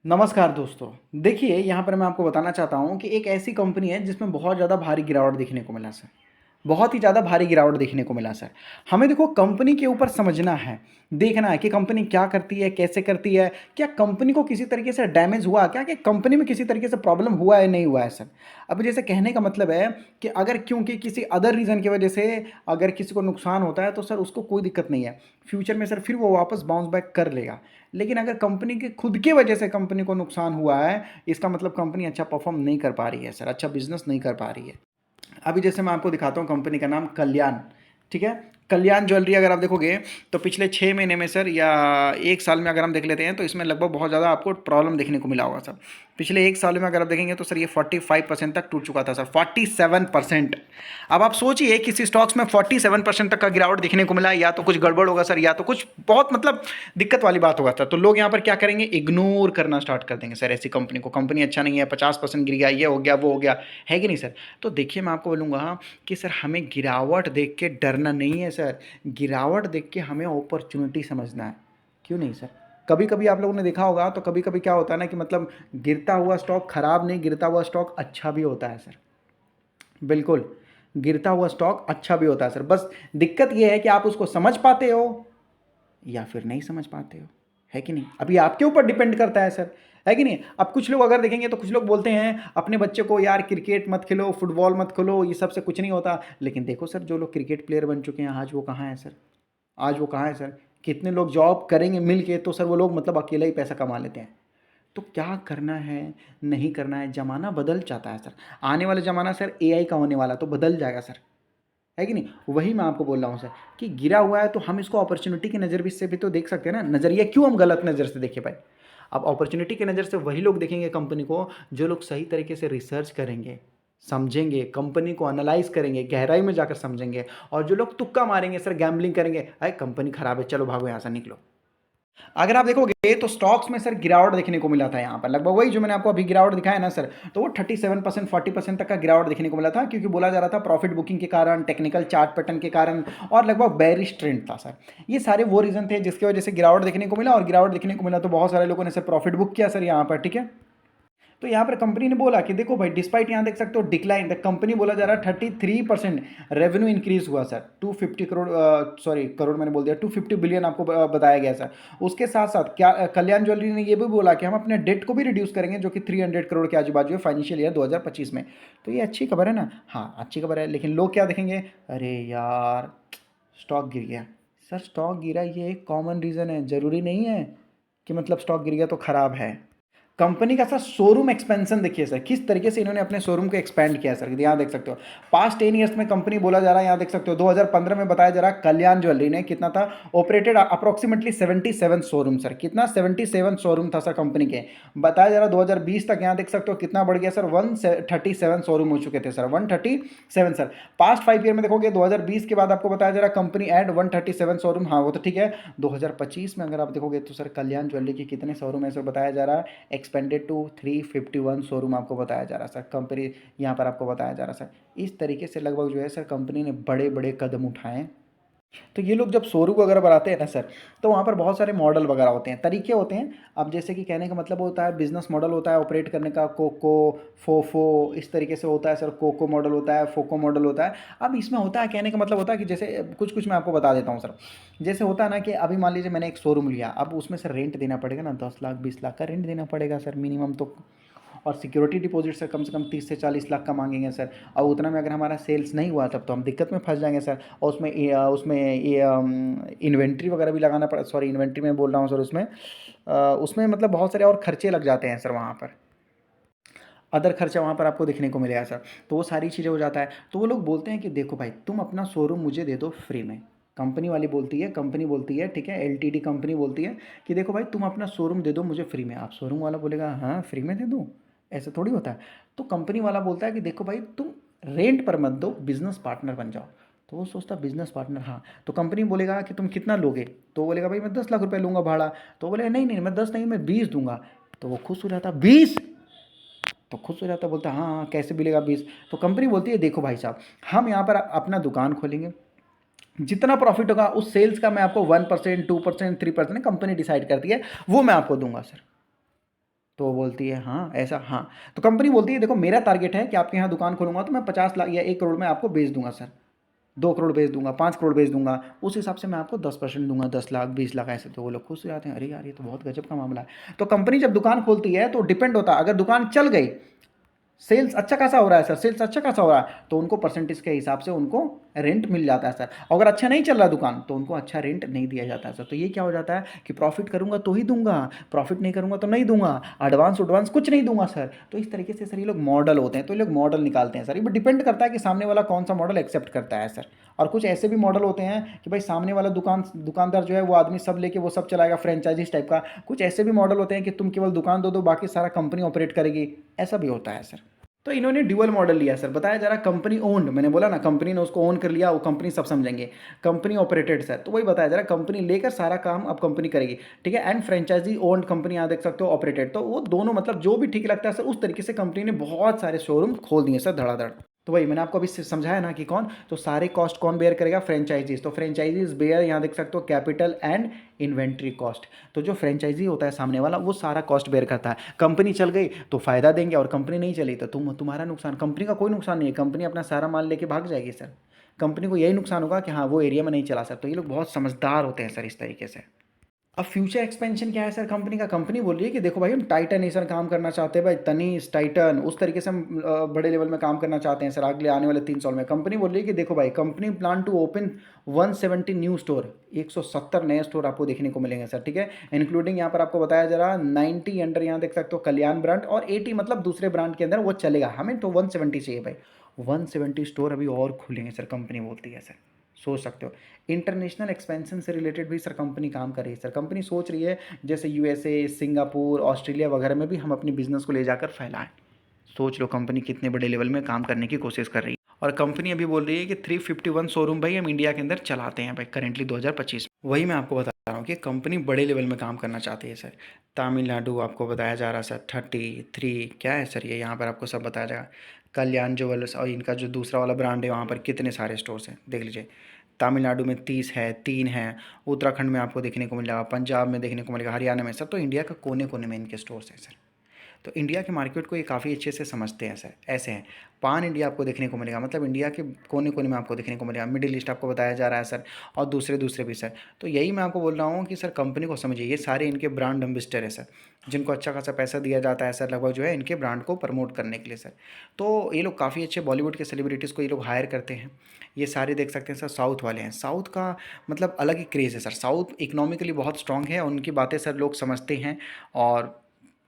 नमस्कार दोस्तों। देखिए, यहाँ पर मैं आपको बताना चाहता हूँ कि एक ऐसी कंपनी है जिसमें बहुत ज़्यादा भारी गिरावट देखने को मिला सर। बहुत ही ज़्यादा भारी गिरावट देखने को मिला सर। हमें देखो कंपनी के ऊपर समझना है, देखना है कि कंपनी क्या करती है, कैसे करती है, क्या कंपनी को किसी तरीके से डैमेज हुआ क्या, कि कंपनी में किसी तरीके से प्रॉब्लम हुआ है, नहीं हुआ है सर। अब जैसे कहने का मतलब है कि अगर क्योंकि किसी अदर रीज़न की वजह से अगर किसी को नुकसान होता है तो सर उसको कोई दिक्कत नहीं है। फ्यूचर में सर फिर वो वापस बाउंस बैक कर लेगा। लेकिन अगर कंपनी के खुद की वजह से कंपनी को नुकसान हुआ है, इसका मतलब कंपनी अच्छा परफॉर्म नहीं कर पा रही है सर, अच्छा बिजनेस नहीं कर पा रही है। अभी जैसे मैं आपको दिखाता हूँ कंपनी का नाम कल्याण, ठीक है। कल्याण ज्वेलरी अगर आप देखोगे तो पिछले 6 महीने में सर या 1 साल में अगर हम देख लेते हैं तो इसमें लगभग बहुत ज़्यादा आपको प्रॉब्लम देखने को मिला होगा सर। पिछले 1 साल में अगर आप देखेंगे तो सर ये 45% तक टूट चुका था सर, 47%। अब आप सोचिए किसी स्टॉक्स में 47% तक का गिरावट देखने को मिला, या तो कुछ गड़बड़ होगा सर, या तो कुछ बहुत मतलब दिक्कत वाली बात होगा सर। तो लोग यहाँ पर क्या करेंगे, इग्नोर करना स्टार्ट कर देंगे सर ऐसी कंपनी को। कंपनी अच्छा नहीं है, 50% गिर गया, ये हो गया, वो हो गया, है कि नहीं सर। तो देखिए मैं आपको बोलूँगा कि सर हमें गिरावट देख के डरना नहीं है सर, गिरावट देख के हमें अपॉर्चुनिटी समझना है। क्यों नहीं सर। कभी कभी आप लोगों ने देखा होगा तो कभी कभी क्या होता है ना कि मतलब गिरता हुआ स्टॉक खराब नहीं, गिरता हुआ स्टॉक अच्छा भी होता है सर। बिल्कुल, गिरता हुआ स्टॉक अच्छा भी होता है सर। बस दिक्कत यह है कि आप उसको समझ पाते हो या फिर नहीं समझ पाते हो, है कि नहीं। अभी आपके ऊपर डिपेंड करता है सर, है कि नहीं। अब कुछ लोग अगर देखेंगे तो कुछ लोग बोलते हैं अपने बच्चे को यार क्रिकेट मत खेलो, फुटबॉल मत खेलो, ये सब से कुछ नहीं होता। लेकिन देखो सर जो लोग क्रिकेट प्लेयर बन चुके हैं आज वो कहाँ है सर, आज वो कहाँ है सर। कितने लोग जॉब करेंगे मिल के तो सर वो लोग मतलब अकेला ही पैसा कमा लेते हैं। तो क्या करना है, नहीं करना है, ज़माना बदल जाता है सर। आने वाला ज़माना सर एआई का होने वाला, तो बदल जाएगा सर, है कि नहीं। वही मैं आपको बोल रहा हूँ सर कि गिरा हुआ है तो हम इसको अपॉर्चुनिटी की नज़र भी से भी तो देख सकते हैं ना। नज़रिया क्यों हम गलत नज़र से देखे भाई। अब अपॉर्चुनिटी की नज़र से वही लोग देखेंगे कंपनी को जो लोग सही तरीके से रिसर्च करेंगे, समझेंगे, कंपनी को एनालाइज करेंगे, गहराई में जाकर समझेंगे। और जो लोग तुक्का मारेंगे सर, गैम्बलिंग करेंगे, अरे कंपनी खराब है चलो भागो यहाँ से निकलो। अगर आप देखोगे तो स्टॉक्स में सर गिरावट देखने को मिला था यहाँ पर, लगभग वही जो मैंने आपको अभी गिरावट दिखाया ना सर। तो वो 37% 40% तक का गिरावट देखने को मिला था, क्योंकि बोला जा रहा था प्रॉफिट बुकिंग के कारण, टेक्निकल चार्ट पैटर्न के कारण, और लगभग बेरिश ट्रेंड था सर। ये सारे वो रीजन थे जिसकी वजह से गिरावट देखने को मिला। और गिरावट देखने को मिला तो बहुत सारे लोगों ने सर प्रॉफिट बुक किया सर यहाँ पर, ठीक है। तो यहाँ पर कंपनी ने बोला कि देखो भाई, डिस्पाइट यहाँ देख सकते हो डिक्लाइन, द कंपनी बोला जा रहा है 33% रेवेन्यू इंक्रीज हुआ सर, 250 करोड़, सॉरी करोड़ मैंने बोल दिया, 250 बिलियन आपको बताया गया सर। उसके साथ साथ क्या कल्याण ज्वेलरी ने ये भी बोला कि हम अपने डेट को भी रिड्यूस करेंगे, जो कि 300 करोड़ के आजू बाजू है फाइनेंशियल ईयर 2025 में। तो ये अच्छी खबर है ना, हाँ अच्छी खबर है। लेकिन लोग क्या देखेंगे, अरे यार स्टॉक गिर गया। सर स्टॉक गिरा ये एक कॉमन रीज़न है, ज़रूरी नहीं है कि मतलब स्टॉक गिर गया तो खराब है। कंपनी का सर शोरूम एक्सपेंशन देखिए सर, किस तरीके से इन्होंने अपने शोरूम को एक्सपेंड किया सर, यहाँ देख सकते हो। पास्ट 10 ईयर्स में कंपनी बोला जा रहा है, यहाँ देख सकते हो 2015 में बताया जा रहा है कल्याण ज्वेलरी ने कितना था, ऑपरेटेड अप्रोक्सीमेटली 77 शोरूम सर, कितना 77 शोरूम था सर कंपनी के। बताया जा रहा है 2020 तक, यहाँ देख सकते हो कितना बढ़ गया सर, 137 शोरूम हो चुके थे सर, 137 सर। पास्ट 5 ईयर में देखोगे 2020 के बाद आपको बताया जा रहा है कंपनी एड 137 शोरूम, हाँ वो तो ठीक है। 2025 में अगर आप देखोगे तो सर कल्याण ज्वेलरी के कितने शोरूम ऐसे बताया जा रहा है, एक्सपेंडेड टू 351 शोरूम आपको बताया जा रहा है सर। कंपनी यहाँ पर आपको बताया जा रहा है सर। इस तरीके से लगभग जो है सर कंपनी ने बड़े बड़े कदम उठाए। तो ये लोग जब शोरूम वगैरह बनाते हैं ना सर, तो वहाँ पर बहुत सारे मॉडल वगैरह होते हैं, तरीके होते हैं। अब जैसे कि कहने का मतलब होता है बिजनेस मॉडल होता है ऑपरेट करने का, कोको, फोफो, इस तरीके से होता है सर। कोको मॉडल होता है, फोको मॉडल होता है। अब इसमें होता है, कहने का मतलब होता है कि जैसे कुछ कुछ मैं आपको बता देता हूँ सर। जैसे होता है ना कि अभी मान लीजिए मैंने एक शोरूम लिया, अब उसमें सर रेंट देना पड़ेगा ना, 10 लाख 20 लाख का रेंट देना पड़ेगा सर मिनिमम तो। और सिक्योरिटी डिपॉजिट सर कम से कम 30 से 40 लाख का मांगेंगे सर। और उतना में अगर हमारा सेल्स नहीं हुआ तब तो हम दिक्कत में फंस जाएंगे सर। और उसमें ये इन्वेंट्री वगैरह भी लगाना पड़ा, सॉरी इन्वेंट्री में बोल रहा हूँ सर, उसमें मतलब बहुत सारे और खर्चे लग जाते हैं सर वहाँ पर। अदर खर्चा वहाँ पर आपको देखने को मिलेगा सर। तो वो सारी चीज़ें हो जाता है। तो वो लोग बोलते हैं कि देखो भाई तुम अपना शोरूम मुझे दे दो फ्री में। कंपनी वाली बोलती है, कंपनी बोलती है, ठीक है, एलटीडी कंपनी बोलती है कि देखो भाई तुम अपना शोरूम दे दो मुझे फ्री में। आप शोरूम वाला बोलेगा हाँ फ्री में दे दूँ, ऐसा थोड़ी होता है। तो कंपनी वाला बोलता है कि देखो भाई तुम रेंट पर मत दो, बिजनेस पार्टनर बन जाओ। तो वो सोचता बिजनेस पार्टनर, हाँ। तो कंपनी बोलेगा कि तुम कितना लोगे, तो बोलेगा भाई मैं 10 लाख रुपए लूँगा भाड़ा। तो बोलेगा नहीं नहीं मैं 10 नहीं मैं 20 दूंगा। तो वो खुश हो जाता, 20, तो खुश हो जाता, बोलता हाँ हाँ कैसे मिलेगा 20। तो कंपनी बोलती है देखो भाई साहब हम यहाँ पर अपना दुकान खोलेंगे, जितना प्रॉफिट होगा उस सेल्स का मैं आपको 1%, 2%, 3% कंपनी डिसाइड करती है, वो मैं आपको दूंगा सर। तो वो बोलती है हाँ ऐसा, हाँ। तो कंपनी बोलती है देखो मेरा टारगेट है कि आपके यहाँ दुकान खोलूँगा तो मैं 50 लाख या 1 करोड़ में आपको बेच दूंगा सर, 2 करोड़ बेच दूंगा, 5 करोड़ बेच दूंगा, उस हिसाब से मैं आपको 10% दूंगा, 10 लाख 20 लाख ऐसे। तो वो लोग खुश हो जाते हैं, अरे यार ये तो बहुत गजब का मामला है। तो कंपनी जब दुकान खोलती है तो डिपेंड होता है, अगर दुकान चल गई, सेल्स अच्छा खासा हो रहा है सर, सेल्स अच्छा खासा हो रहा है, तो उनको परसेंटेज के हिसाब से उनको रेंट मिल जाता है सर। अगर अच्छा नहीं चल रहा दुकान तो उनको अच्छा रेंट नहीं दिया जाता है सर। तो ये क्या हो जाता है कि प्रॉफिट करूंगा तो ही दूंगा, प्रॉफिट नहीं करूंगा तो नहीं दूंगा, एडवांस एडवांस कुछ नहीं दूंगा सर। तो इस तरीके से सर ये लोग मॉडल होते हैं, तो ये लोग मॉडल निकालते हैं सर। ये डिपेंड करता है कि सामने वाला कौन सा मॉडल एक्सेप्ट करता है सर। और कुछ ऐसे भी मॉडल होते हैं कि भाई सामने वाला दुकानदार जो है वो आदमी सब लेके वो सब चलाएगा, फ्रेंचाइजीज टाइप का। कुछ ऐसे भी मॉडल होते हैं कि तुम केवल दुकान दो दो, बाकी सारा कंपनी ऑपरेट करेगी, ऐसा भी होता है सर। तो इन्होंने ड्यूअल मॉडल लिया सर, बताया जा रहा कंपनी ओन्ड, मैंने बोला ना कंपनी ने उसको ओन कर लिया, वो कंपनी सब समझेंगे, कंपनी ऑपरेटेड सर। तो वही बताया जा रहा कंपनी लेकर सारा काम अब कंपनी करेगी, ठीक है। एंड फ्रेंचाइजी ओन्ड कंपनी यहाँ देख सकते हो ऑपरेटेड, तो वो दोनों मतलब जो भी ठीक लगता है सर उस तरीके से कंपनी ने बहुत सारे शोरूम खोल दिए सर धड़ाधड़। तो वही मैंने आपको अभी समझाया ना कि कौन, तो सारे कॉस्ट कौन बेयर करेगा, फ्रेंचाइजीज। तो फ्रेंचाइजीज बेयर यहाँ देख सकते हो कैपिटल एंड इन्वेंट्री कॉस्ट। तो जो फ्रेंचाइजी होता है सामने वाला वो सारा कॉस्ट बेयर करता है। कंपनी चल गई तो फायदा देंगे, और कंपनी नहीं चली तो तुम्हारा नुकसान। कंपनी का कोई नुकसान नहीं है, कंपनी अपना सारा माल लेके भाग जाएगी सर। कंपनी को यही नुकसान होगा कि हाँ वो एरिया में नहीं चला सर। तो ये लोग बहुत समझदार होते हैं सर इस तरीके से। अब फ्यूचर एक्सपेंशन क्या है सर कंपनी का, कंपनी बोल रही है कि देखो भाई हम टाइटनेशन काम करना चाहते हैं भाई, तनीस टाइटन उस तरीके से हम बड़े लेवल में काम करना चाहते हैं सर अगले आने वाले 3 साल में। कंपनी बोल रही है कि देखो भाई company plan to open 170 new store, 170 नए स्टोर आपको देखने को मिलेंगे सर, ठीक है। इंक्लूडिंग यहाँ पर आपको बताया जा रहा 90 अंडर यहाँ देख सकते हो कल्याण ब्रांड, और 80 मतलब दूसरे ब्रांड के अंदर वो चलेगा, हमें तो 170 चाहिए भाई। 170 स्टोर अभी और खुलेंगे सर, कंपनी बोलती है सर, सोच सकते हो। इंटरनेशनल एक्सपेंशन से रिलेटेड भी सर कंपनी काम कर रही है सर। कंपनी सोच रही है जैसे यूएसए, सिंगापुर, ऑस्ट्रेलिया वगैरह में भी हम अपनी बिजनेस को ले जाकर फैलाएं। सोच लो कंपनी कितने बड़े लेवल में काम करने की कोशिश कर रही है। और कंपनी अभी बोल रही है कि 351 शोरूम भाई हम इंडिया के अंदर चलाते हैं भाई करेंटली 2025 में। वही मैं आपको बता रहा हूँ कि कंपनी बड़े लेवल में काम करना चाहती है सर। तमिलनाडु आपको बताया जा रहा है सर 33 क्या है सर, ये यहाँ पर आपको सब बताया जाएगा। कल्याण ज्वेलर्स और इनका जो दूसरा वाला ब्रांड है वहाँ पर कितने सारे स्टोर्स हैं देख लीजिए। तमिलनाडु में 30 है, 3 है, उत्तराखंड में आपको देखने को मिलेगा, पंजाब में देखने को मिलेगा, हरियाणा में सर। तो इंडिया का कोने कोने में इनके स्टोर्स हैं सर। तो इंडिया के मार्केट को ये काफ़ी अच्छे से समझते हैं सर। ऐसे हैं पान इंडिया आपको देखने को मिलेगा, मतलब इंडिया के कोने कोने में आपको देखने को मिलेगा। मिडिल ईस्ट आपको बताया जा रहा है सर, और दूसरे दूसरे भी सर। तो यही मैं आपको बोल रहा हूँ कि सर कंपनी को समझिए, ये सारे इनके ब्रांड एम्बेसडर है सर, जिनको अच्छा खासा पैसा दिया जाता है सर लगभग जो है इनके ब्रांड को प्रमोट करने के लिए सर। तो ये लोग काफ़ी अच्छे बॉलीवुड के सेलिब्रिटीज़ को ये लोग हायर करते हैं। ये सारे देख सकते हैं सर साउथ वाले हैं। साउथ का मतलब अलग ही क्रेज़ है सर, साउथ इकोनॉमिकली बहुत स्ट्रांग है, और उनकी बातें सर लोग समझते हैं। और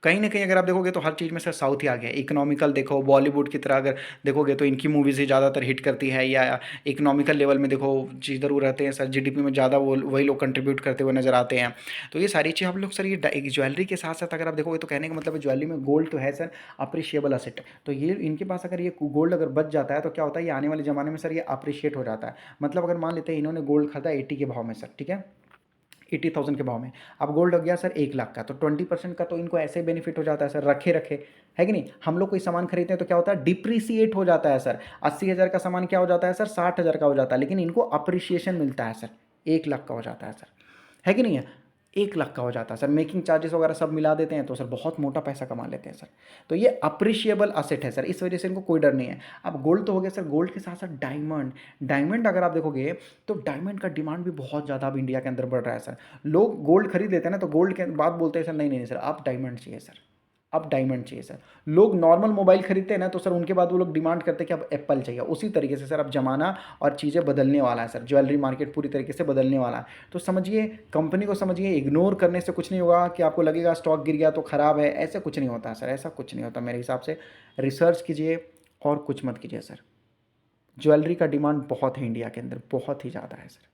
कहीं न कहीं अगर आप देखोगे तो हर चीज़ में सर साउथ ही आ गया है। इकोनॉमिकल देखो बॉलीवुड की तरह अगर देखोगे तो इनकी मूवीज़ ही ज़्यादातर हिट करती है, या इकोनॉमिकल लेवल में देखो जिधर वो रहते हैं सर जीडीपी में ज़्यादा वो वही लोग कंट्रीब्यूट करते हुए नज़र आते हैं। तो ये सारी चीज़ आप लोग सर ये ज्वेलरी के साथ-साथ अगर आप देखोगे तो कहने का मतलब है ज्वेलरी में गोल्ड तो है सर अप्रिशिएबल एसेट। तो ये इनके पास अगर ये गोल्ड अगर बच जाता है तो क्या होता है, ये आने वाले ज़माने में सर ये अप्रिशिएट हो जाता है। मतलब अगर मान लेते हैं इन्होंने गोल्ड खरीदा 80 के भाव में सर, ठीक है, 80,000 के भाव में। अब गोल्ड हो गया सर 1 लाख का, तो 20% का तो इनको ऐसे ही बेनिफिट हो जाता है सर, रखे रखे, है कि नहीं। हम लोग कोई सामान खरीदते हैं तो क्या होता है, डिप्रिसिएट हो जाता है सर। 80,000 का सामान क्या हो जाता है सर, 60,000 का हो जाता है, लेकिन इनको अप्रिशिएशन मिलता है सर, 1 लाख का हो जाता है सर, है कि नहीं है। 1 लाख का हो जाता है सर, मेकिंग चार्जेस वगैरह सब मिला देते हैं तो सर बहुत मोटा पैसा कमा लेते हैं सर। तो ये अप्रिशिएबल असेट है सर, इस वजह से इनको कोई डर नहीं है। अब गोल्ड तो हो गया सर, गोल्ड के साथ साथ डायमंड। डायमंड अगर आप देखोगे तो डायमंड का डिमांड भी बहुत ज़्यादा अब इंडिया के अंदर बढ़ रहा है सर। लोग गोल्ड खरीद लेते हैं ना, तो गोल्ड के बाद बोलते हैं सर नहीं नहीं नहीं सर अब डायमंड चाहिए सर, अब डायमंड चाहिए सर। लोग नॉर्मल मोबाइल खरीदते हैं ना तो सर उनके बाद वो लोग डिमांड करते हैं कि अब एप्पल चाहिए। उसी तरीके से सर अब ज़माना और चीज़ें बदलने वाला है सर, ज्वेलरी मार्केट पूरी तरीके से बदलने वाला है। तो समझिए कंपनी को समझिए, इग्नोर करने से कुछ नहीं होगा कि आपको लगेगा स्टॉक गिर गया तो ख़राब है, ऐसा कुछ नहीं होता सर, ऐसा कुछ नहीं होता मेरे हिसाब से। रिसर्च कीजिए और कुछ मत कीजिए सर। ज्वेलरी का डिमांड बहुत है इंडिया के अंदर, बहुत ही ज़्यादा है सर।